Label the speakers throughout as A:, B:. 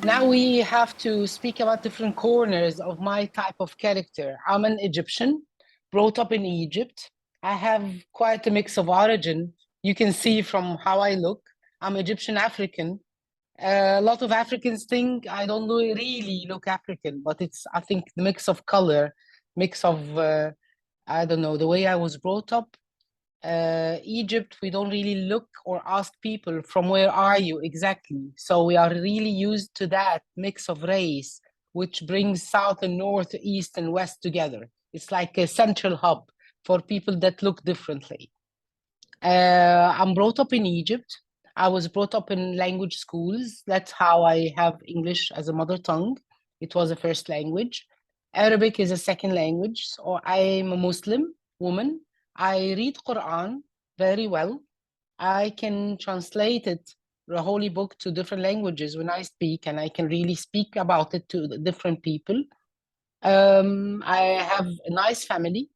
A: Now we have to speak about different corners of my type of character. I'm an Egyptian, brought up in Egypt. I have quite a mix of origin. You can see from how I look. I'm Egyptian African. A lot of Africans think I don't really look African, but it's, I think, the mix of color, mix of, I don't know, the way I was brought up. Egypt, we don't really look or ask people from where are you exactly. So we are really used to that mix of race, which brings South and North, East and West together. It's like a central hub for people that look differently. I'm brought up in Egypt. I was brought up in language schools. That's how I have English as a mother tongue. It was a first language. Arabic is a second language. So I'm a Muslim woman. I read Quran very well. I can translate it, the holy book, to different languages when I speak, and I can really speak about it to the different people. I have a nice family.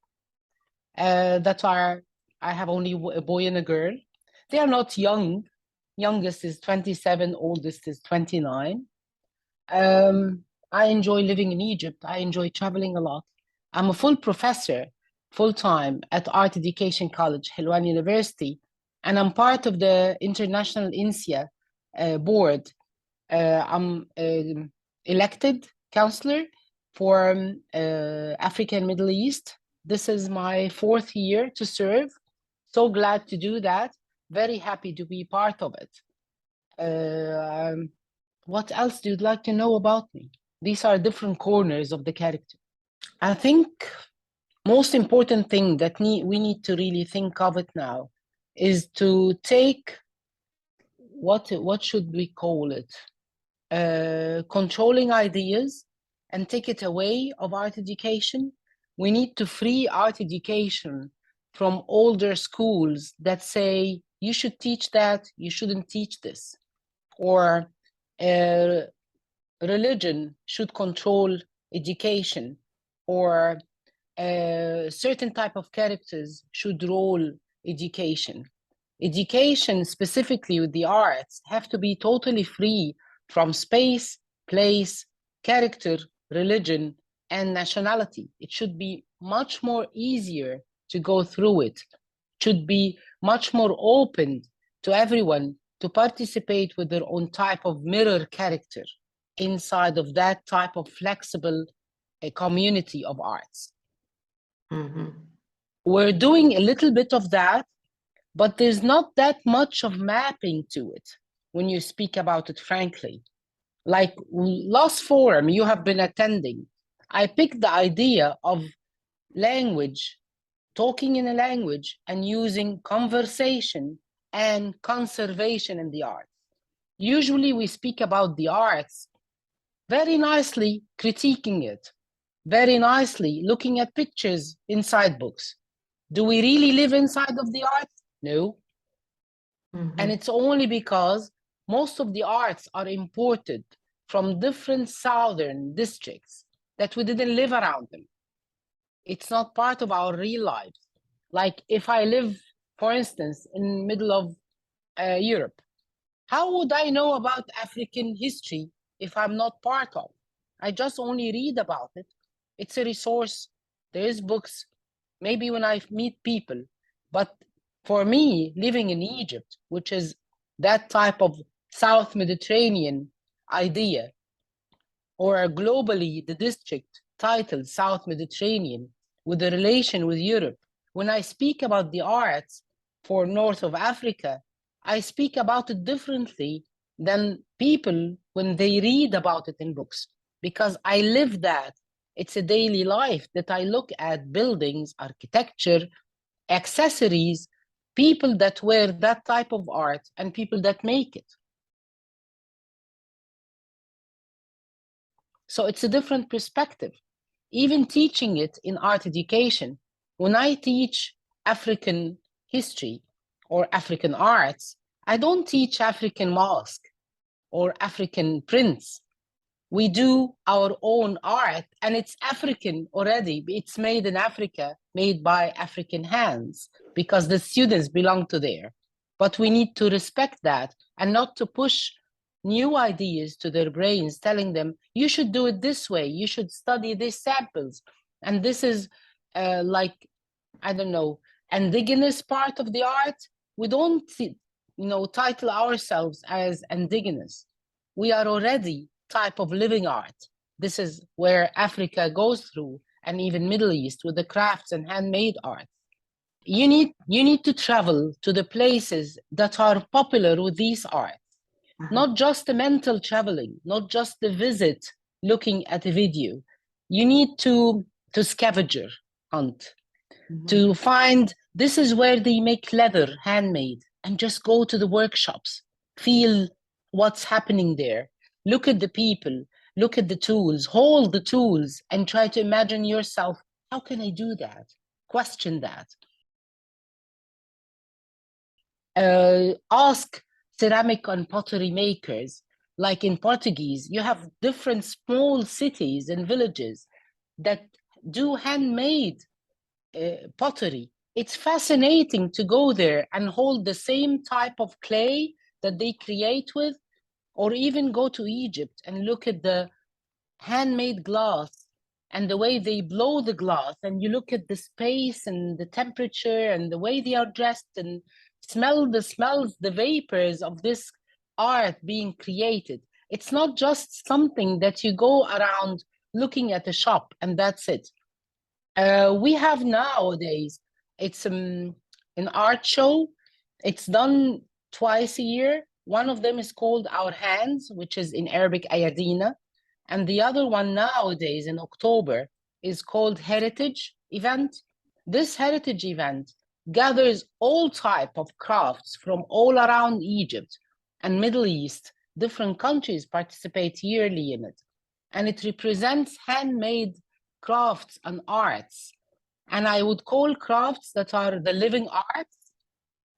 A: That's why I have only a boy and a girl. They are not young. Youngest is 27, oldest is 29. I enjoy living in Egypt. I enjoy traveling a lot. I'm a full professor, full-time at Art Education College, Helwan University, and I'm part of the International INSEA board. I'm elected counselor for Africa and Middle East. This is my 4th year to serve. So glad to do that. Very happy to be part of it. What else do you like to know about me? These are different corners of the character. I think most important thing that we need to really think of it now is to take, what should we call it? Controlling ideas and take it away of art education. We need to free art education from older schools that say, you should teach that, you shouldn't teach this. Or religion should control education, or certain type of characters should rule education. Education, specifically with the arts, have to be totally free from space, place, character, religion, and nationality. It should be much more easier to go through it. It should be much more open to everyone to participate with their own type of mirror character inside of that type of flexible community of arts.
B: Mm-hmm.
A: We're doing a little bit of that, but there's not that much of mapping to it when you speak about it, frankly. Like last forum you have been attending, I picked the idea of language, talking in a language, and using conversation and conservation in the arts. Usually we speak about the arts very nicely, critiquing it, very nicely looking at pictures inside books. Do we really live inside of the art? No.
B: Mm-hmm.
A: And it's only because most of the arts are imported from different southern districts that we didn't live around them. It's not part of our real lives. Like if I live, for instance, in the middle of Europe, how would I know about African history if I'm not part of? I just only read about it. It's a resource. There is books, maybe when I meet people. But for me, living in Egypt, which is that type of South Mediterranean idea, or globally the district titled South Mediterranean with the relation with Europe, when I speak about the arts for North of Africa, I speak about it differently than people when they read about it in books, because I live that. It's a daily life that I look at buildings, architecture, accessories, people that wear that type of art, and people that make it. So it's a different perspective. Even teaching it in art education, when I teach African history or African arts, I don't teach African mosque or African prints. We do our own art, and it's African already. It's made in Africa, made by African hands, because the students belong to there. But we need to respect that and not to push new ideas to their brains, telling them, you should do it this way, you should study these samples. And this is like, I don't know, indigenous part of the art. We don't, title ourselves as indigenous. We are already type of living art. This is where Africa goes through, and even Middle East with the crafts and handmade art. You need to travel to the places that are popular with these arts. Not just the mental traveling, not just the visit looking at a video. You need to scavenger hunt, to find this is where they make leather handmade, and just go to the workshops, feel what's happening there, look at the people, look at the tools, hold the tools, and try to imagine yourself, how can I do that? Question that. Ask ceramic and pottery makers. Like in Portuguese, you have different small cities and villages that do handmade pottery. It's fascinating to go there and hold the same type of clay that they create with, or even go to Egypt and look at the handmade glass and the way they blow the glass, and you look at the space and the temperature and the way they are dressed, and smell the smells, the vapors of this art being created. It's not just something that you go around looking at a shop and that's it. We have nowadays, it's an art show. It's done twice a year. One of them is called Our Hands, which is in Arabic Ayadina. And the other one nowadays in October is called Heritage Event. This Heritage Event gathers all type of crafts from all around Egypt and Middle East. Different countries participate yearly in it. And it represents handmade crafts and arts. And I would call crafts that are the living arts.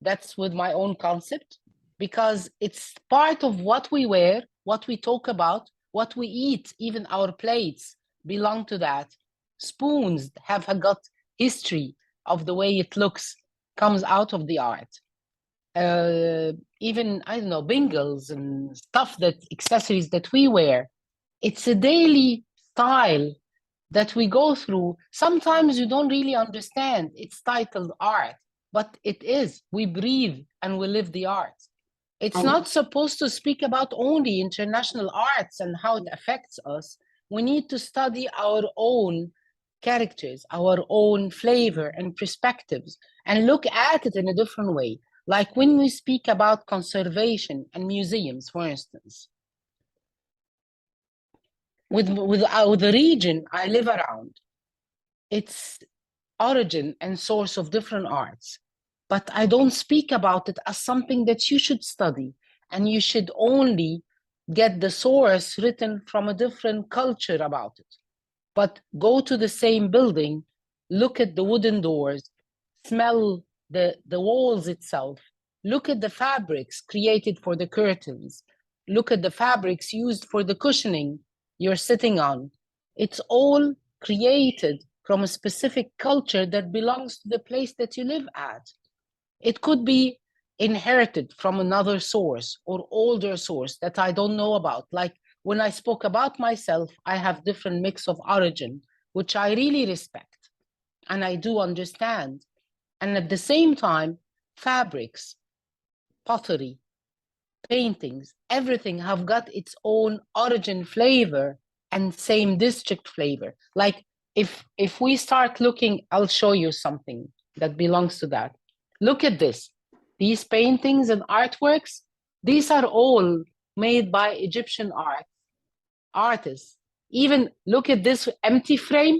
A: That's with my own concept, because it's part of what we wear, what we talk about, what we eat. Even our plates belong to that. Spoons have got history of the way it looks, comes out of the art. Even, I don't know, bingles and stuff, that accessories that we wear. It's a daily style that we go through. Sometimes you don't really understand. It's titled art, but it is. We breathe and we live the art. It's not supposed to speak about only international arts and how it affects us. We need to study our own characters, our own flavor and perspectives, and look at it in a different way. Like when we speak about conservation and museums, for instance. With the region I live around, its origin and source of different arts. But I don't speak about it as something that you should study, and you should only get the source written from a different culture about it. But go to the same building, look at the wooden doors, smell the walls itself, look at the fabrics created for the curtains, look at the fabrics used for the cushioning you're sitting on. It's all created from a specific culture that belongs to the place that you live at. It could be inherited from another source or older source that I don't know about. Like when I spoke about myself, I have different mix of origin, which I really respect and I do understand. And at the same time, fabrics, pottery, paintings, everything have got its own origin flavor and same district flavor. Like if we start looking, I'll show you something that belongs to that. Look at this. These paintings and artworks, these are all made by Egyptian artists. Even look at this empty frame.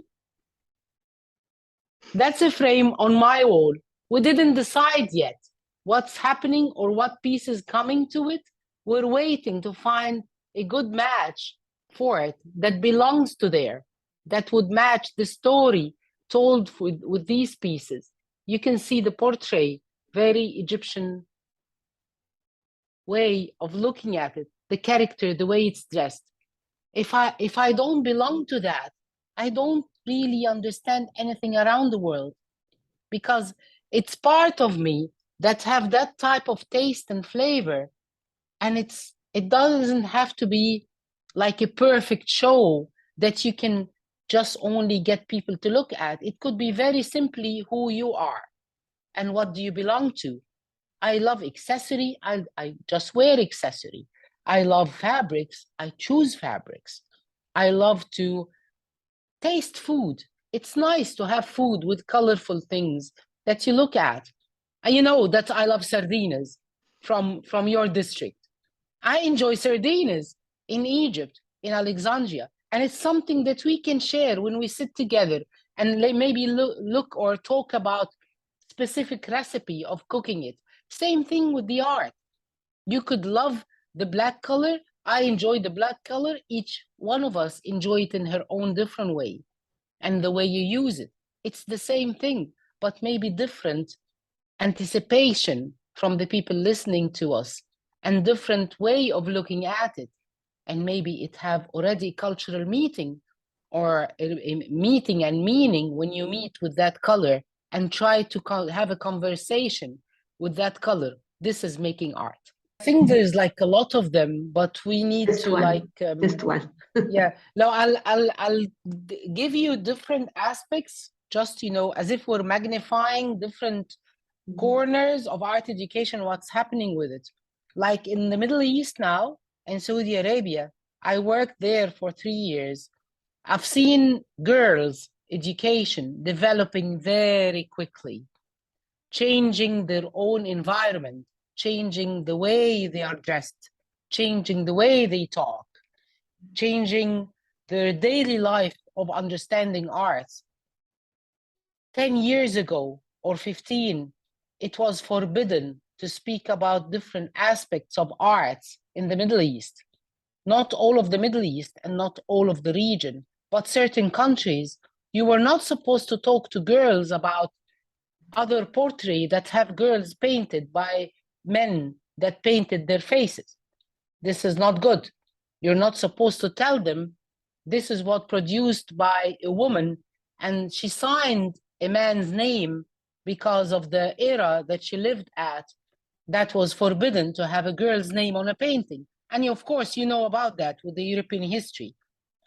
A: That's a frame on my wall. We didn't decide yet what's happening or what piece is coming to it. We're waiting to find a good match for it that belongs to there, that would match the story told with these pieces. You can see the portrait, very Egyptian way of looking at it, the character, the way it's dressed. If I don't belong to that, I don't really understand anything around the world, because it's part of me that have that type of taste and flavor, and it's It doesn't have to be like a perfect show that you can just only get people to look at. It could be very simply who you are and what do you belong to. I love accessory, I just wear accessory. I love fabrics, I choose fabrics. I love to taste food. It's nice to have food with colorful things that you look at. And you know that I love sardines from your district. I enjoy sardines in Egypt, in Alexandria, and it's something that we can share when we sit together and maybe look or talk about specific recipe of cooking it. Same thing with the art. You could love the black color. I enjoy the black color. Each one of us enjoy it in her own different way. And the way you use it, it's the same thing, but maybe different anticipation from the people listening to us and different way of looking at it. And maybe it have already cultural meeting or a meeting and meaning when you meet with that color and try to have a conversation with that color. This is making art. I think there's like a lot of them, but we need
B: Just
A: to
B: one.
A: like
B: Just one.
A: yeah. No, I'll give you different aspects, just as if we're magnifying different corners of art education, what's happening with it. Like in the Middle East now, in Saudi Arabia, I worked there for 3 years. I've seen girls' education developing very quickly, changing their own environment, changing the way they are dressed, changing the way they talk, changing their daily life of understanding arts. 10 years ago or 15, it was forbidden to speak about different aspects of arts in the Middle East. Not all of the Middle East and not all of the region, but certain countries, you were not supposed to talk to girls about other portraits that have girls painted by men that painted their faces. This is not good. You're not supposed to tell them this is what produced by a woman, and she signed a man's name because of the era that she lived at. That was forbidden to have a girl's name on a painting. And of course, you know about that with the European history.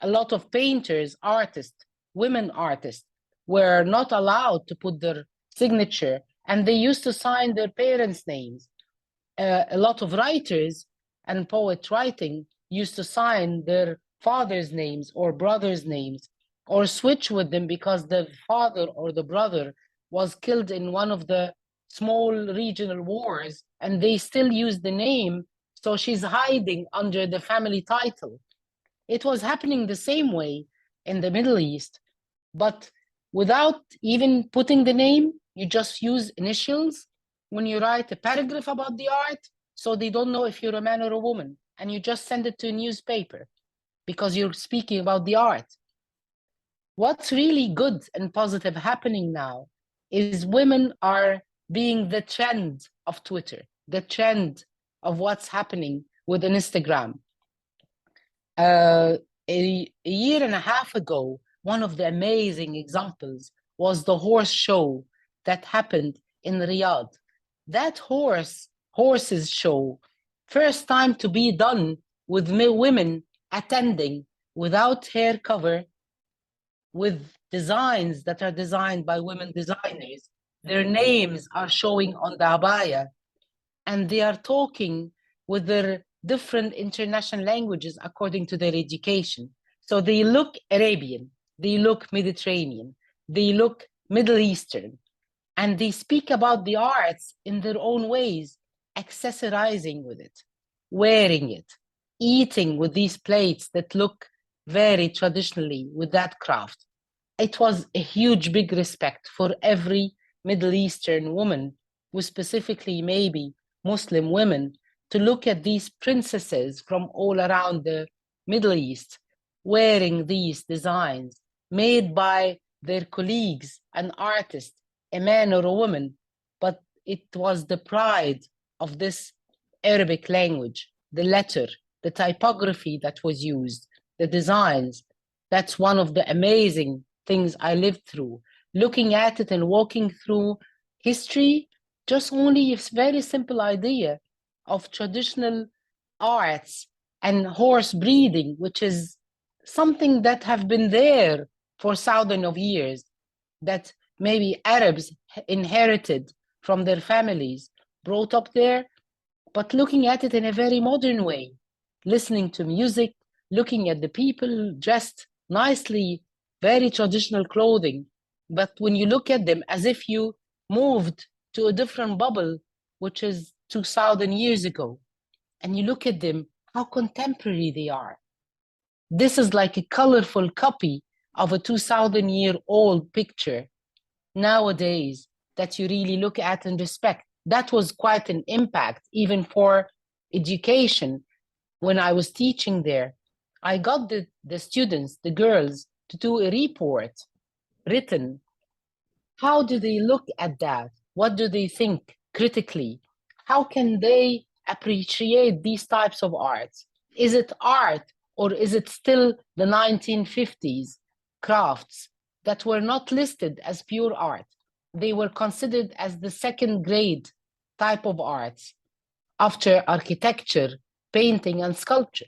A: A lot of painters, artists, women artists, were not allowed to put their signature, and they used to sign their parents' names. A lot of writers and poet writing used to sign their father's names or brothers' names or switch with them because the father or the brother was killed in one of the small regional wars and they still use the name, so she's hiding under the family title. It was happening the same way in the Middle East, but without even putting the name, you just use initials when you write a paragraph about the art, so they don't know if you're a man or a woman, and you just send it to a newspaper because you're speaking about the art. What's really good and positive happening now is women are being the trend of Twitter, the trend of what's happening with Instagram. A year and a half ago, one of the amazing examples was the horse show that happened in Riyadh. That horses show, first time to be done with women attending without hair cover, with designs that are designed by women designers. Their names are showing on the abaya, and they are talking with their different international languages according to their education. So they look Arabian, they look Mediterranean, they look Middle Eastern, and they speak about the arts in their own ways, accessorizing with it, wearing it, eating with these plates that look very traditionally with that craft. It was a huge, big respect for every Middle Eastern woman, who specifically maybe Muslim women, to look at these princesses from all around the Middle East wearing these designs made by their colleagues, an artist, a man or a woman, but it was the pride of this Arabic language, the letter, the typography that was used, the designs. That's one of the amazing things I lived through. Looking at it and walking through history, just only a very simple idea of traditional arts and horse breeding, which is something that have been there for thousands of years, that maybe Arabs inherited from their families, brought up there, but looking at it in a very modern way, listening to music, looking at the people dressed nicely, very traditional clothing. But when you look at them as if you moved to a different bubble, which is 2000 years ago, and you look at them, how contemporary they are. This is like a colorful copy of a 2000-year-old picture nowadays that you really look at and respect. That was quite an impact, even for education. When I was teaching there, I got the students, the girls, to do a report written. How do they look at that? What do they think critically? How can they appreciate these types of arts? Is it art, or is it still the 1950s crafts that were not listed as pure art? They were considered as the second grade type of arts after architecture, painting, and sculpture.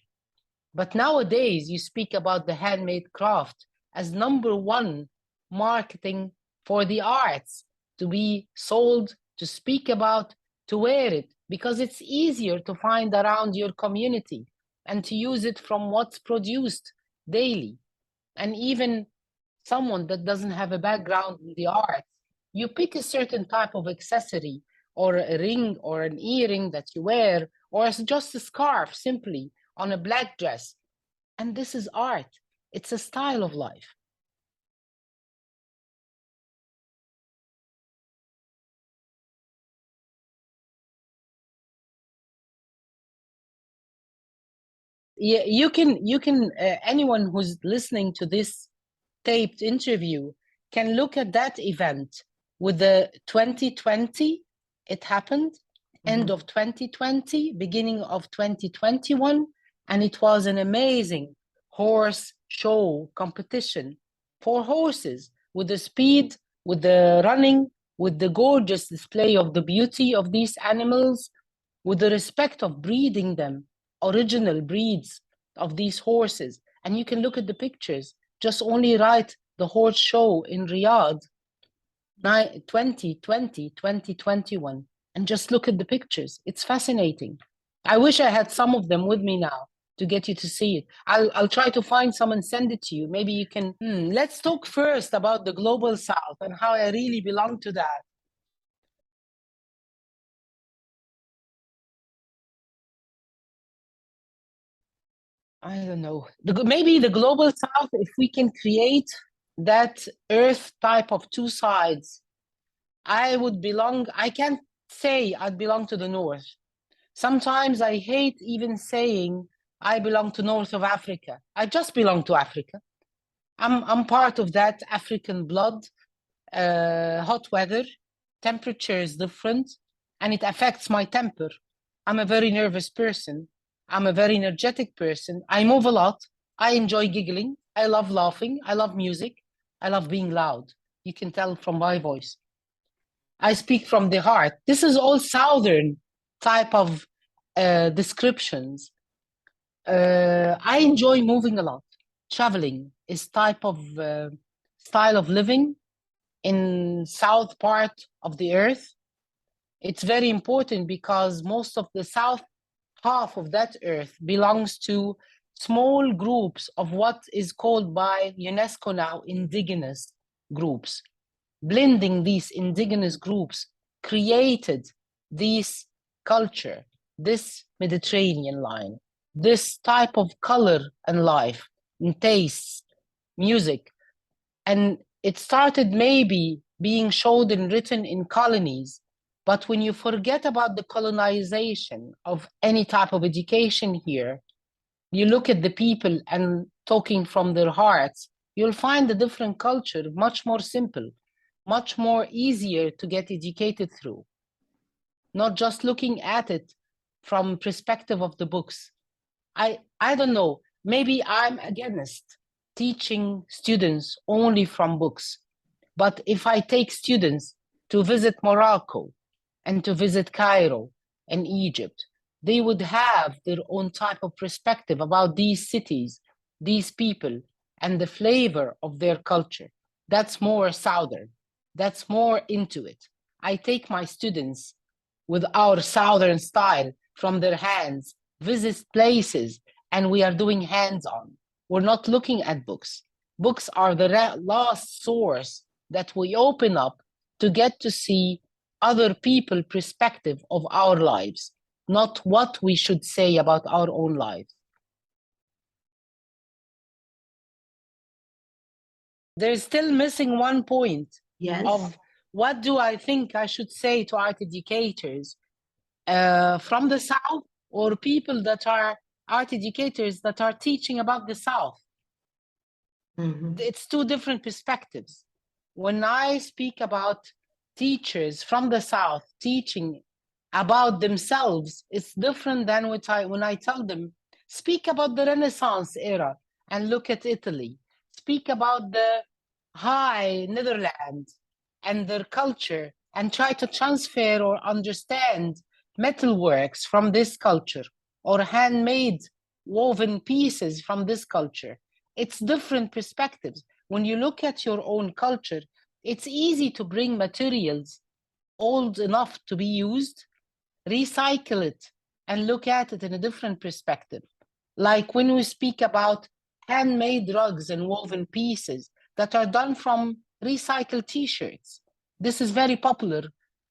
A: But nowadays, you speak about the handmade craft as number one marketing for the arts, to be sold, to speak about, to wear it, because it's easier to find around your community and to use it from what's produced daily. And even someone that doesn't have a background in the arts, you pick a certain type of accessory or a ring or an earring that you wear, or just a scarf simply on a black dress. And this is art. It's a style of life. Yeah, you can anyone who's listening to this taped interview can look at that event with the 2020. It happened end of 2020, beginning of 2021, and it was an amazing horse show competition for horses, with the speed, with the running, with the gorgeous display of the beauty of these animals, with the respect of breeding them, original breeds of these horses. And you can look at the pictures. Just only write the horse show in Riyadh 2020, 2021, and just look at the pictures. It's fascinating. I wish I had some of them with me now to get you to see it. I'll try to find some and send it to you. Maybe you can. Let's talk first about the global south and how I really belong to that. I don't know. Maybe the global south, if we can create that earth type of two sides, I would belong. I can't say I'd belong to the north. Sometimes I hate even saying I belong to north of Africa. I just belong to Africa. I'm part of that African blood. Hot weather, temperature is different, and it affects my temper. I'm a very nervous person. I'm a very energetic person. I move a lot. I enjoy giggling. I love laughing. I love music. I love being loud. You can tell from my voice. I speak from the heart. This is all Southern type of descriptions. I enjoy moving a lot. Traveling is type of style of living in south part of the earth. It's very important because most of the south half of that earth belongs to small groups of what is called by UNESCO now indigenous groups. Blending these indigenous groups created this culture, this Mediterranean line, this type of color and life and tastes, music. And it started maybe being showed and written in colonies. But when you forget about the colonization of any type of education here, you look at the people and talking from their hearts, you'll find a different culture, much more simple, much more easier to get educated through. Not just looking at it from perspective of the books. I don't know, maybe I'm against teaching students only from books. But if I take students to visit Morocco and to visit Cairo and Egypt, they would have their own type of perspective about these cities, these people, and the flavor of their culture. That's more Southern. That's more into it. I take my students with our Southern style from their hands, visit places, and we are doing hands-on. We're not looking at books. Books are the last source that we open up to get to see other people's perspective of our lives, not what we should say about our own lives. There's still missing one point.
B: Yes.
A: Of what do I think I should say to art educators from the South, or people that are art educators that are teaching about the South. It's two different perspectives. When I speak about teachers from the South teaching about themselves, it's different than when I tell them, speak about the Renaissance era and look at Italy. Speak about the High Netherlands and their culture and try to transfer or understand metalworks from this culture or handmade woven pieces from this culture. It's different perspectives. When you look at your own culture, it's easy to bring materials old enough to be used, recycle it, and look at it in a different perspective. Like when we speak about handmade rugs and woven pieces that are done from recycled t-shirts. This is very popular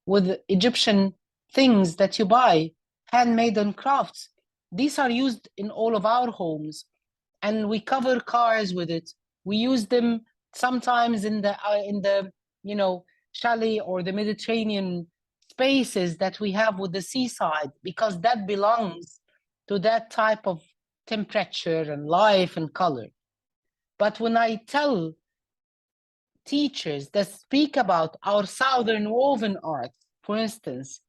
A: with Egyptian things that you buy, handmade and crafts. These are used in all of our homes, and we cover cars with it. We use them sometimes in the chalet or the Mediterranean spaces that we have with the seaside, because that belongs to that type of temperature and life and color. But when I tell teachers that speak about our Southern woven art, for instance,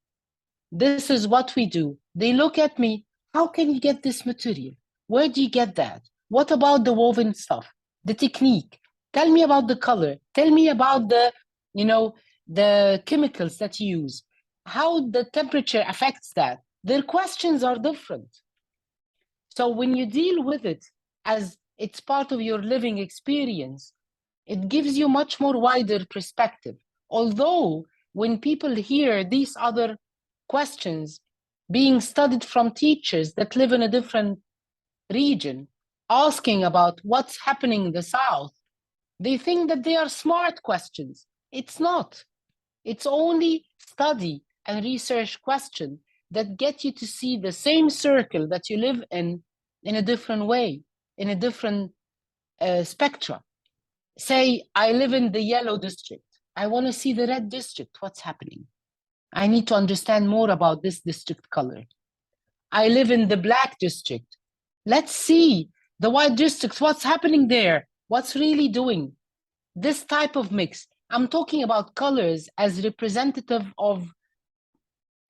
A: this is what we do. They look at me, how can you get this material? Where do you get that? What about the woven stuff? The technique? Tell me about the color. Tell me about the chemicals that you use. How the temperature affects that. Their questions are different. So when you deal with it as it's part of your living experience, it gives you much more wider perspective. Although when people hear these other questions being studied from teachers that live in a different region, asking about what's happening in the South, they think that they are smart questions. It's not. It's only study and research question that get you to see the same circle that you live in a different way, in a different spectra. Say, I live in the yellow district. I want to see the red district. What's happening? I need to understand more about this district color. I live in the black district. Let's see the white districts. What's happening there? What's really doing? This type of mix. I'm talking about colors as representative of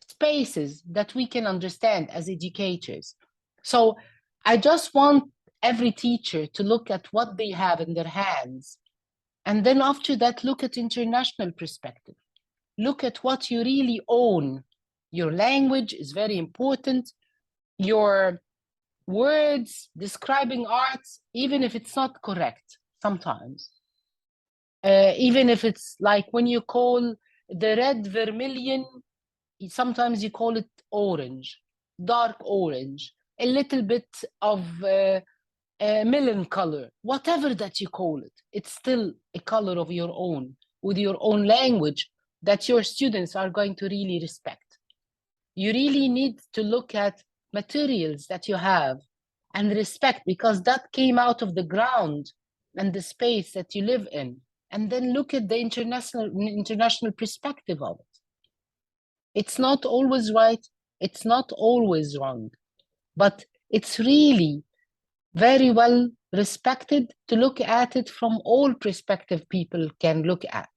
A: spaces that we can understand as educators. So I just want every teacher to look at what they have in their hands. And then after that, look at international perspective. Look at what you really own. Your language is very important. Your words describing arts, even if it's not correct sometimes. Even if it's like when you call the red vermilion, sometimes you call it orange, dark orange, a little bit of melon color, whatever that you call it, it's still a color of your own, with your own language that your students are going to really respect. You really need to look at materials that you have and respect, because that came out of the ground and the space that you live in. And then look at the international perspective of it. It's not always right, it's not always wrong, but it's really very well respected to look at it from all perspective people can look at.